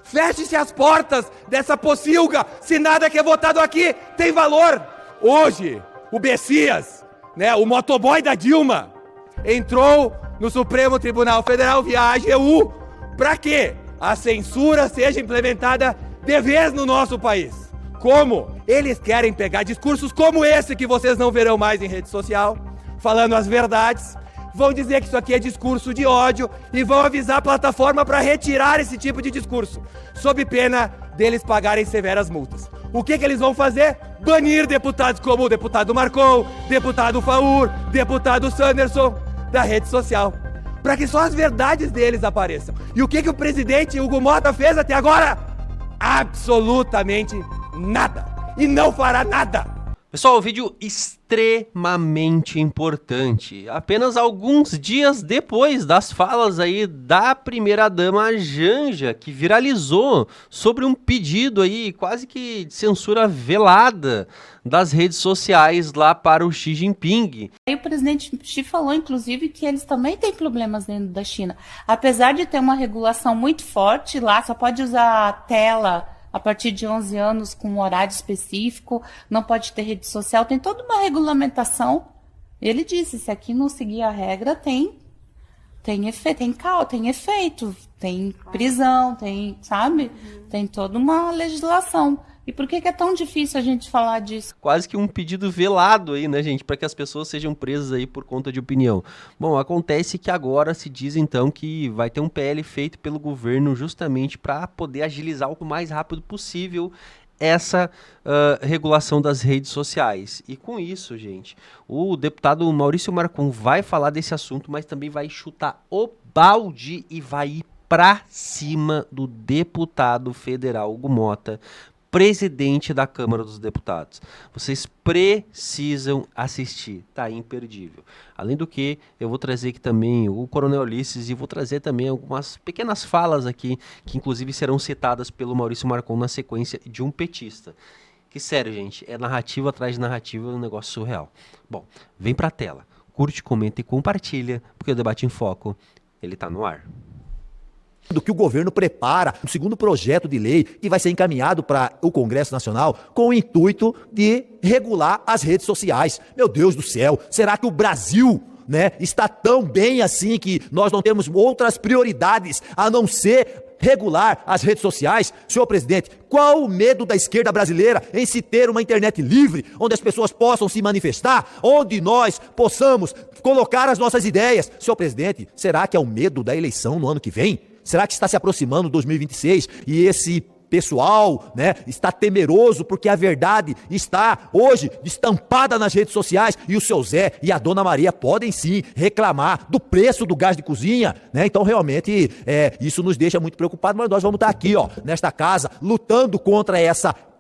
Feche-se as portas dessa pocilga, se nada que é votado aqui tem valor. Hoje, o Bessias, né, o motoboy da Dilma, entrou no Supremo Tribunal Federal via AGU para que a censura seja implementada de vez no nosso país. Como? Eles querem pegar discursos como esse que vocês não verão mais em rede social, falando as verdades, vão dizer que isso aqui é discurso de ódio e vão avisar a plataforma para retirar esse tipo de discurso, sob pena deles pagarem severas multas. O que eles vão fazer? Banir deputados como o deputado Marcon, deputado Faur, deputado Sanderson da rede social, para que só as verdades deles apareçam. E o que o presidente Hugo Motta fez até agora? Absolutamente nada. E não fará nada. Pessoal, o vídeo extremamente importante. Apenas alguns dias depois das falas aí da primeira-dama Janja, que viralizou sobre um pedido aí quase que de censura velada das redes sociais lá para o Xi Jinping. Aí o presidente Xi falou, inclusive, que eles também têm problemas dentro da China. Apesar de ter uma regulação muito forte lá, só pode usar a tela a partir de 11 anos com um horário específico, não pode ter rede social, tem toda uma regulamentação. Ele disse, se aqui não seguir a regra, tem efeito, tem prisão, tem, sabe? Tem toda uma legislação. E por que é tão difícil a gente falar disso? Quase que um pedido velado aí, né, gente? Para que as pessoas sejam presas aí por conta de opinião. Bom, acontece que agora se diz então que vai ter um PL feito pelo governo justamente para poder agilizar o mais rápido possível essa regulação das redes sociais. E com isso, gente, o deputado Maurício Marcon vai falar desse assunto, mas também vai chutar o balde e vai ir para cima do deputado federal Hugo Motta, presidente da Câmara dos Deputados. Vocês precisam assistir, tá imperdível. Além do que, eu vou trazer aqui também o Coronel Ulisses e vou trazer também algumas pequenas falas aqui, que inclusive serão citadas pelo Maurício Marcon na sequência de um petista. Que sério, gente, é narrativa atrás de narrativa, é um negócio surreal. Bom, vem pra tela, curte, comenta e compartilha, porque o Debate em Foco, ele tá no ar. Do que o governo prepara um segundo projeto de lei que vai ser encaminhado para o Congresso Nacional com o intuito de regular as redes sociais. Meu Deus do céu, será que o Brasil, né, está tão bem assim que nós não temos outras prioridades a não ser regular as redes sociais? Senhor presidente, qual o medo da esquerda brasileira em se ter uma internet livre, onde as pessoas possam se manifestar, onde nós possamos colocar as nossas ideias? Senhor presidente, será que é o medo da eleição no ano que vem? Será que está se aproximando 2026 e esse pessoal, né, está temeroso porque a verdade está hoje estampada nas redes sociais e o seu Zé e a dona Maria podem sim reclamar do preço do gás de cozinha, né? Então realmente isso nos deixa muito preocupados, mas nós vamos estar aqui, ó, nesta casa, lutando contra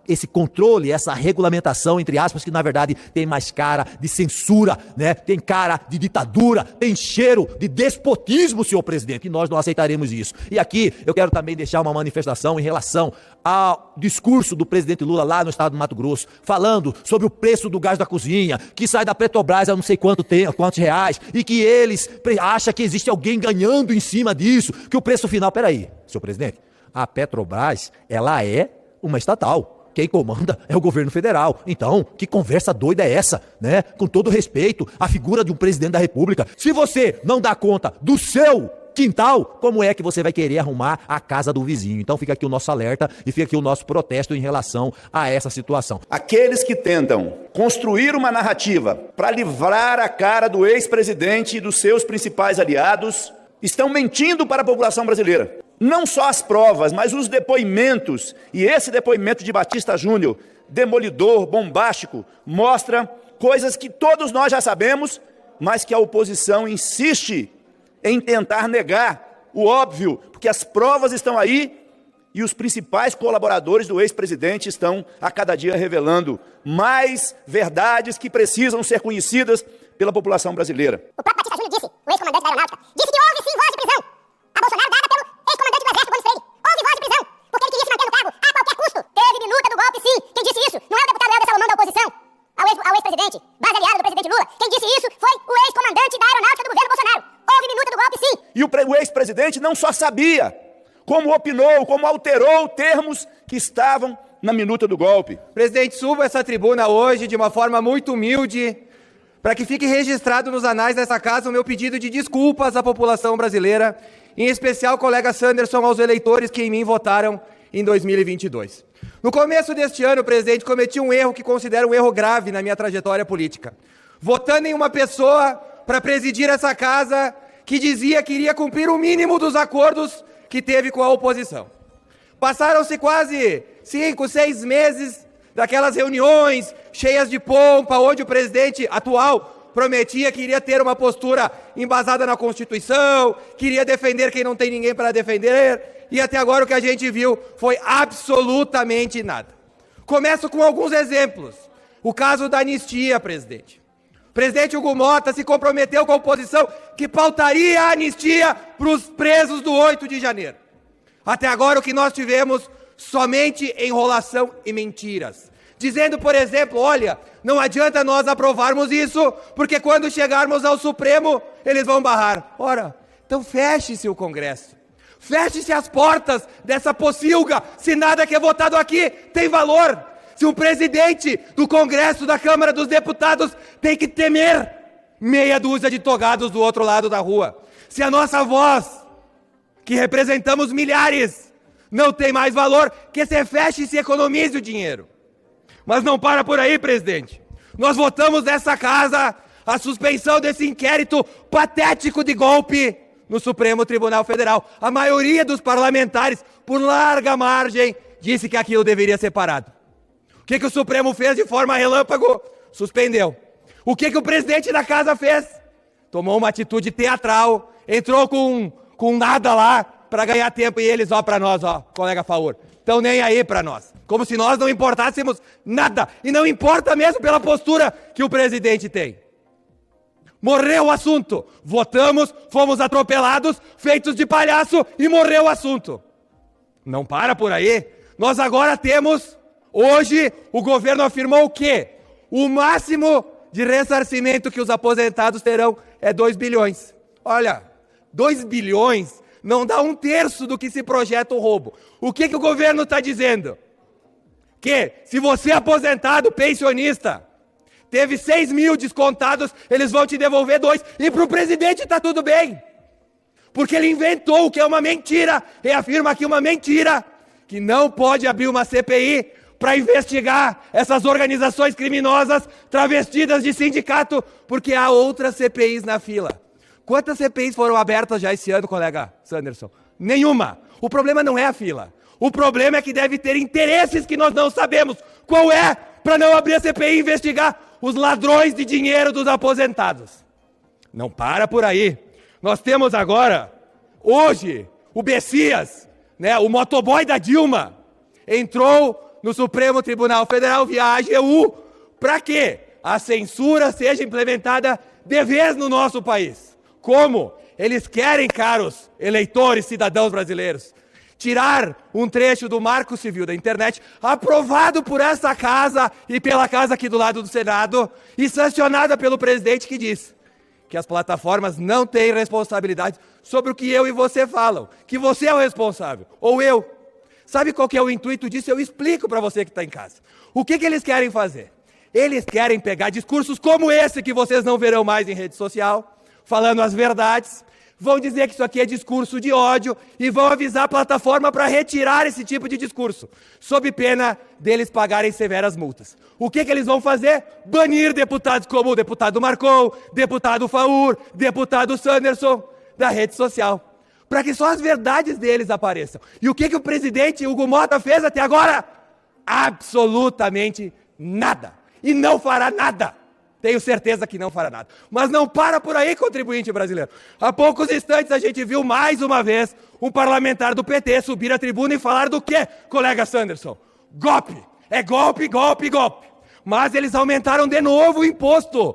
esse controle, essa regulamentação, entre aspas, que na verdade tem mais cara de censura, né? Tem cara de ditadura, tem cheiro de despotismo, senhor presidente, e nós não aceitaremos isso. E aqui eu quero também deixar uma manifestação em relação ao discurso do presidente Lula lá no estado do Mato Grosso, falando sobre o preço do gás da cozinha, que sai da Petrobras a não sei quantos reais, e que eles acham que existe alguém ganhando em cima disso, que o preço final... Peraí, senhor presidente, a Petrobras, ela é uma estatal. Quem comanda é o governo federal. Então, que conversa doida é essa, né? Com todo respeito à figura de um presidente da República. Se você não dá conta do seu quintal, como é que você vai querer arrumar a casa do vizinho? Então fica aqui o nosso alerta e fica aqui o nosso protesto em relação a essa situação. Aqueles que tentam construir uma narrativa para livrar a cara do ex-presidente e dos seus principais aliados estão mentindo para a população brasileira. Não só as provas, mas os depoimentos, e esse depoimento de Batista Júnior, demolidor, bombástico, mostra coisas que todos nós já sabemos, mas que a oposição insiste em tentar negar o óbvio, porque as provas estão aí e os principais colaboradores do ex-presidente estão a cada dia revelando mais verdades que precisam ser conhecidas pela população brasileira. O próprio Batista Júnior disse, o ex-comandante da Aeronáutica, disse que houve sim voz de prisão a Bolsonaro dada pelo ex-comandante do Exército, Gomes Freire. Houve voz de prisão, porque ele queria se manter no cargo a qualquer custo. Teve minuta do golpe, sim. Quem disse isso não é o deputado Helder Salomão da oposição ao ex-presidente, base aliada do presidente Lula. Quem disse isso foi o ex-comandante da Aeronáutica do governo Bolsonaro. Houve minuta do golpe, sim. E o ex-presidente não só sabia, como opinou, como alterou termos que estavam na minuta do golpe. Presidente, subo essa tribuna hoje de uma forma muito humilde para que fique registrado nos anais dessa casa o meu pedido de desculpas à população brasileira, em especial, colega Sanderson, aos eleitores que em mim votaram em 2022. No começo deste ano, presidente, cometi um erro que considero um erro grave na minha trajetória política, votando em uma pessoa para presidir essa casa que dizia que iria cumprir o mínimo dos acordos que teve com a oposição. Passaram-se quase 5, 6 meses daquelas reuniões cheias de pompa, onde o presidente atual prometia que iria ter uma postura embasada na Constituição, que iria defender quem não tem ninguém para defender, e até agora o que a gente viu foi absolutamente nada. Começo com alguns exemplos. O caso da anistia, presidente. O presidente Hugo Motta se comprometeu com a oposição que pautaria a anistia para os presos do 8 de janeiro. Até agora o que nós tivemos somente enrolação e mentiras. Dizendo, por exemplo, olha, não adianta nós aprovarmos isso, porque quando chegarmos ao Supremo, eles vão barrar. Ora, então feche-se o Congresso. Feche-se as portas dessa pocilga, se nada que é votado aqui tem valor. Se um presidente do Congresso, da Câmara dos Deputados, tem que temer meia dúzia de togados do outro lado da rua. Se a nossa voz, que representamos milhares, não tem mais valor, que se feche e se economize o dinheiro. Mas não para por aí, presidente. Nós votamos nessa casa a suspensão desse inquérito patético de golpe no Supremo Tribunal Federal. A maioria dos parlamentares, por larga margem, disse que aquilo deveria ser parado. O que o Supremo fez de forma relâmpago? Suspendeu. O que o presidente da casa fez? Tomou uma atitude teatral, entrou com nada lá para ganhar tempo, e eles, ó, para nós, ó, colega Faur, estão nem aí para nós. Como se nós não importássemos nada. E não importa mesmo pela postura que o presidente tem. Morreu o assunto. Votamos, fomos atropelados, feitos de palhaço e morreu o assunto. Não para por aí. Nós agora temos, hoje, o governo afirmou o quê? O máximo de ressarcimento que os aposentados terão é 2 bilhões. Olha, 2 bilhões não dá 1/3 do que se projeta o roubo. O que o governo está dizendo? Que se você é aposentado, pensionista, teve 6 mil descontados, eles vão te devolver 2. E para o presidente está tudo bem. Porque ele inventou o que é uma mentira, reafirma aqui uma mentira, que não pode abrir uma CPI para investigar essas organizações criminosas travestidas de sindicato, porque há outras CPIs na fila. Quantas CPIs foram abertas já esse ano, colega Sanderson? Nenhuma. O problema não é a fila. O problema é que deve ter interesses que nós não sabemos qual é, para não abrir a CPI e investigar os ladrões de dinheiro dos aposentados. Não para por aí. Nós temos agora, hoje, o Bessias, né, o motoboy da Dilma, entrou no Supremo Tribunal Federal via AGU. Para quê? A censura seja implementada de vez no nosso país. Como? Eles querem, caros eleitores, cidadãos brasileiros, tirar um trecho do Marco Civil da internet, aprovado por essa casa e pela casa aqui do lado do Senado, e sancionada pelo presidente, que diz que as plataformas não têm responsabilidade sobre o que eu e você falam, que você é o responsável, ou eu. Sabe qual que é o intuito disso? Eu explico para você que está em casa. O que eles querem fazer? Eles querem pegar discursos como esse, que vocês não verão mais em rede social, falando as verdades, vão dizer que isso aqui é discurso de ódio e vão avisar a plataforma para retirar esse tipo de discurso, sob pena deles pagarem severas multas. O que eles vão fazer? Banir deputados como o deputado Marcon, deputado Faur, deputado Sanderson da rede social, para que só as verdades deles apareçam. E o que o presidente Hugo Motta fez até agora? Absolutamente nada. E não fará nada. Tenho certeza que não fará nada. Mas não para por aí, contribuinte brasileiro. Há poucos instantes a gente viu mais uma vez um parlamentar do PT subir à tribuna e falar do quê, colega Sanderson? Golpe. É golpe, golpe, golpe. Mas eles aumentaram de novo o imposto.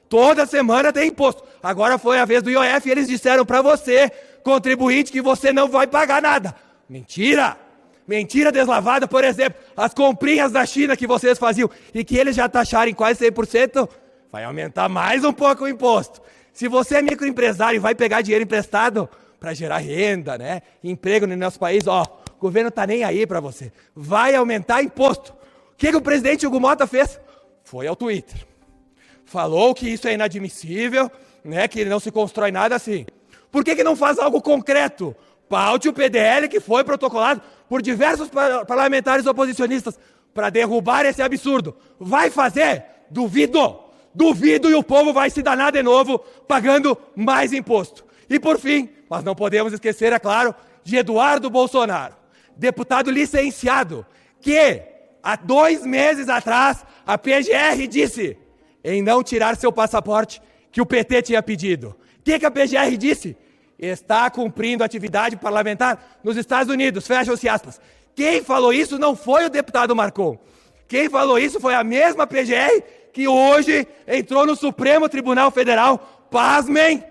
Toda semana tem imposto. Agora foi a vez do IOF e eles disseram para você, contribuinte, que você não vai pagar nada. Mentira! Mentira deslavada. Por exemplo, as comprinhas da China que vocês faziam e que eles já taxaram em quase 100%, vai aumentar mais um pouco o imposto. Se você é microempresário e vai pegar dinheiro emprestado, para gerar renda, né? Emprego no nosso país, ó, o governo tá nem aí para você. Vai aumentar imposto. O que o presidente Hugo Motta fez? Foi ao Twitter. Falou que isso é inadmissível, né? Que não se constrói nada assim. Por que não faz algo concreto? Paute o PDL que foi protocolado por diversos parlamentares oposicionistas para derrubar esse absurdo. Vai fazer? Duvido! Duvido, e o povo vai se danar de novo pagando mais imposto. E por fim, mas não podemos esquecer, é claro, de Eduardo Bolsonaro, deputado licenciado, que há 2 meses atrás a PGR disse em não tirar seu passaporte que o PT tinha pedido. O que a PGR disse? Está cumprindo atividade parlamentar nos Estados Unidos, fecham-se aspas. Quem falou isso não foi o deputado Marcon. Quem falou isso foi a mesma PGR que hoje entrou no Supremo Tribunal Federal, pasmem,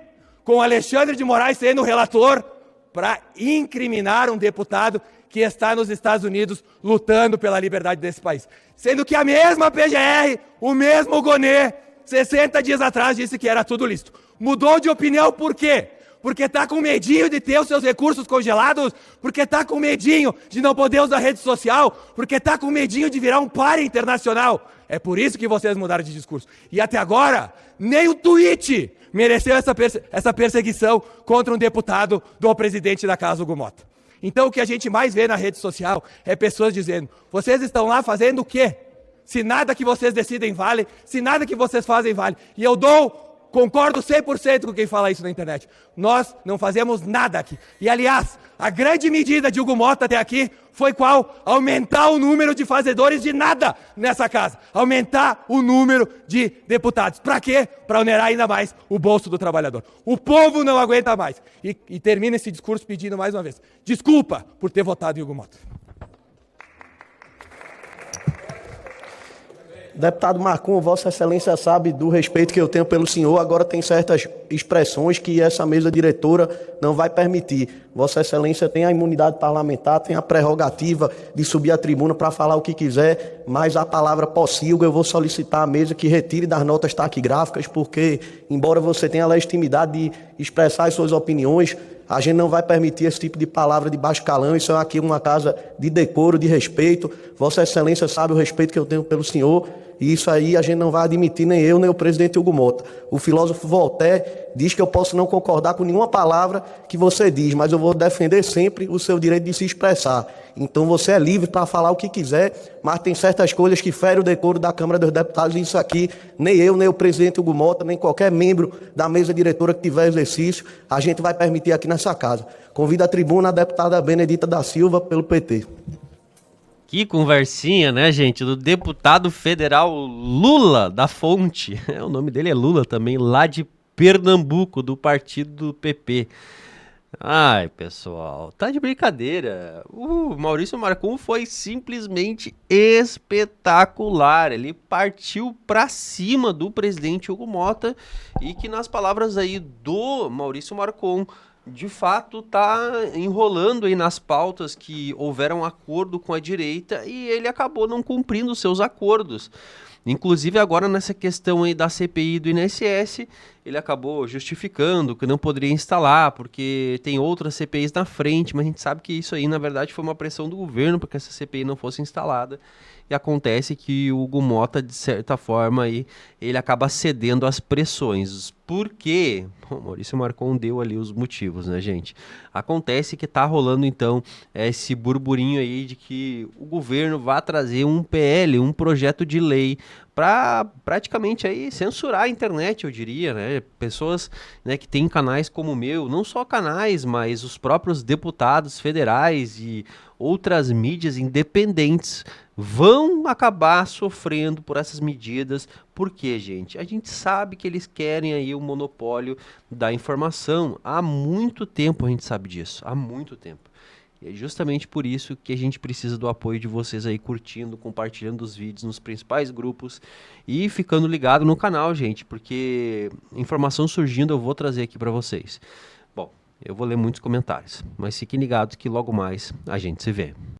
com Alexandre de Moraes sendo o relator, para incriminar um deputado que está nos Estados Unidos lutando pela liberdade desse país. Sendo que a mesma PGR, o mesmo Gonê, 60 dias atrás disse que era tudo lícito. Mudou de opinião por quê? Porque está com medinho de ter os seus recursos congelados, porque está com medinho de não poder usar rede social, porque está com medinho de virar um páreo internacional. É por isso que vocês mudaram de discurso. E até agora, nem o tweet mereceu essa perseguição contra um deputado do presidente da casa, Hugo Motta. Então o que a gente mais vê na rede social é pessoas dizendo, vocês estão lá fazendo o quê? Se nada que vocês decidem vale, se nada que vocês fazem vale. E eu concordo 100% com quem fala isso na internet. Nós não fazemos nada aqui. E, aliás, a grande medida de Hugo Motta até aqui foi qual? Aumentar o número de fazedores de nada nessa casa. Aumentar o número de deputados. Para quê? Para onerar ainda mais o bolso do trabalhador. O povo não aguenta mais. E termina esse discurso pedindo mais uma vez. Desculpa por ter votado em Hugo Motta. Deputado Marcon, Vossa Excelência sabe do respeito que eu tenho pelo senhor, agora tem certas expressões que essa mesa diretora não vai permitir. Vossa Excelência tem a imunidade parlamentar, tem a prerrogativa de subir à tribuna para falar o que quiser, mas a palavra pocilga eu vou solicitar à mesa que retire das notas taquigráficas, porque, embora você tenha a legitimidade de expressar as suas opiniões, a gente não vai permitir esse tipo de palavra de baixo calão. Isso é aqui uma casa de decoro, de respeito. Vossa Excelência sabe o respeito que eu tenho pelo senhor, e isso aí a gente não vai admitir, nem eu, nem o presidente Hugo Motta. O filósofo Voltaire diz que eu posso não concordar com nenhuma palavra que você diz, mas eu vou defender sempre o seu direito de se expressar. Então você é livre para falar o que quiser, mas tem certas coisas que ferem o decoro da Câmara dos Deputados, e isso aqui, nem eu, nem o presidente Hugo Motta, nem qualquer membro da mesa diretora que tiver exercício, a gente vai permitir aqui nessa casa. Convido à tribuna a deputada Benedita da Silva, pelo PT. Que conversinha, né, gente? Do deputado federal Lula da Fonte. O nome dele é Lula também, lá de Pernambuco, do partido do PP. Ai, pessoal, tá de brincadeira. O Maurício Marcon foi simplesmente espetacular. Ele partiu pra cima do presidente Hugo Motta e que, nas palavras aí do Maurício Marcon, de fato tá enrolando aí nas pautas que houveram acordo com a direita e ele acabou não cumprindo os seus acordos. Inclusive agora nessa questão aí da CPI do INSS, ele acabou justificando que não poderia instalar porque tem outras CPIs na frente, mas a gente sabe que isso aí na verdade foi uma pressão do governo para que essa CPI não fosse instalada. E acontece que o Hugo Motta, de certa forma, aí, ele acaba cedendo às pressões. Por quê? Bom, Maurício Marcon deu ali os motivos, né, gente? Acontece que tá rolando, então, esse burburinho aí de que o governo vai trazer um PL, um projeto de lei, para praticamente aí censurar a internet, eu diria, né? Pessoas, né, que têm canais como o meu, não só canais, mas os próprios deputados federais e outras mídias independentes vão acabar sofrendo por essas medidas. Por quê, gente? A gente sabe que eles querem aí o monopólio da informação. Há muito tempo a gente sabe disso, há muito tempo. E é justamente por isso que a gente precisa do apoio de vocês aí, curtindo, compartilhando os vídeos nos principais grupos e ficando ligado no canal, gente, porque informação surgindo eu vou trazer aqui para vocês. Bom, eu vou ler muitos comentários, mas fiquem ligados que logo mais a gente se vê.